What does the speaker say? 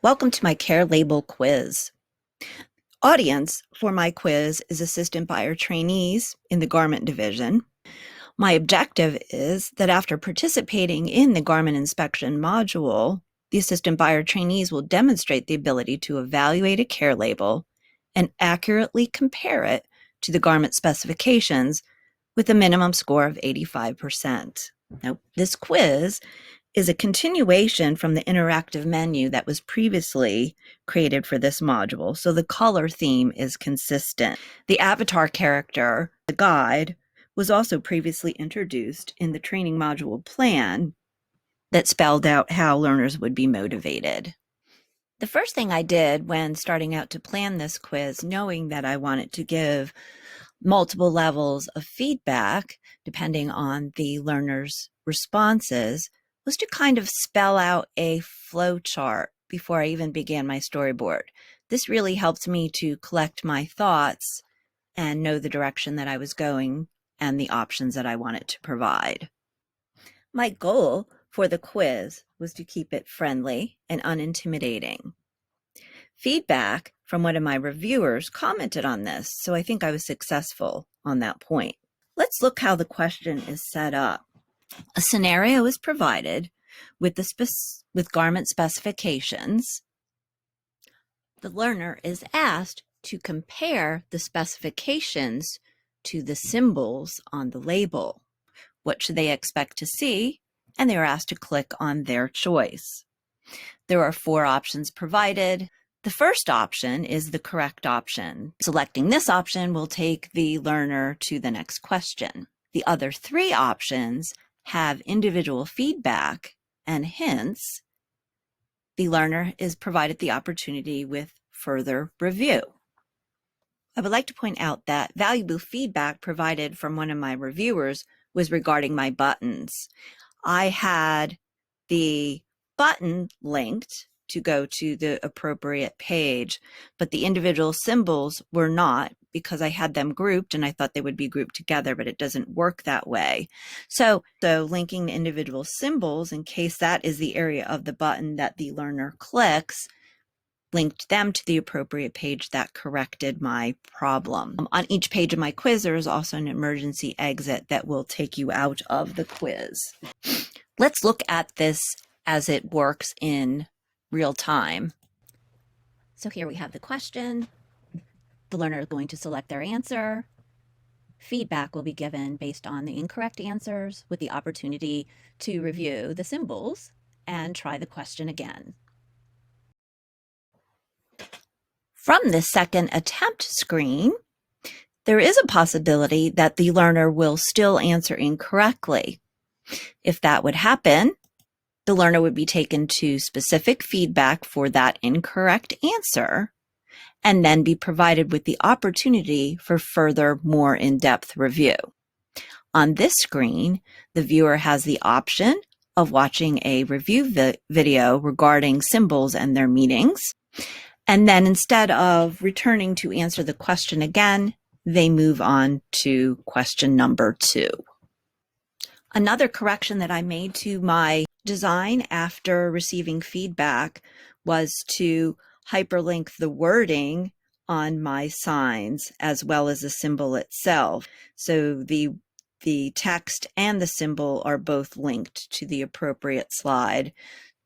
Welcome to my Care Label quiz. Audience for my quiz is assistant buyer trainees in the garment division. My objective is that after participating in the garment inspection module, the assistant buyer trainees will demonstrate the ability to evaluate a care label and accurately compare it to the garment specifications with a minimum score of 85%. Now, this quiz is a continuation from the interactive menu that was previously created for this module, so the color theme is consistent. The avatar character, the guide, was also previously introduced in the training module plan that spelled out how learners would be motivated. The first thing I did when starting out to plan this quiz, knowing that I wanted to give multiple levels of feedback depending on the learner's responses, was to kind of spell out a flow chart before I even began my storyboard. This really helped me to collect my thoughts and know the direction that I was going and the options that I wanted to provide. My goal for the quiz was to keep it friendly and unintimidating. Feedback from one of my reviewers commented on this, so I think I was successful on that point. Let's look how the question is set up. A scenario is provided with garment specifications. The learner is asked to compare the specifications to the symbols on the label. What should they expect to see? And they are asked to click on their choice. There are 4 options provided. The first option is the correct option. Selecting this option will take the learner to the next question. The other 3 options have individual feedback and hints. The learner is provided the opportunity with further review. I would like to point out that valuable feedback provided from one of my reviewers was regarding my buttons. I had the button linked to go to the appropriate page, but the individual symbols were not, because I had them grouped and I thought they would be grouped together, but it doesn't work that way. So linking the individual symbols, in case that is the area of the button that the learner clicks, linked them to the appropriate page that corrected my problem. On each page of my quiz, there is also an emergency exit that will take you out of the quiz. Let's look at this as it works in real time. So here we have the question. The learner is going to select their answer. Feedback will be given based on the incorrect answers with the opportunity to review the symbols and try the question again. From the second attempt screen, there is a possibility that the learner will still answer incorrectly. If that would happen, the learner would be taken to specific feedback for that incorrect answer and then be provided with the opportunity for further, more in-depth review. On this screen, the viewer has the option of watching a review video regarding symbols and their meanings. And then instead of returning to answer the question again, they move on to question number 2. Another correction that I made to my design after receiving feedback was to hyperlink the wording on my signs as well as the symbol itself. So the text and the symbol are both linked to the appropriate slide.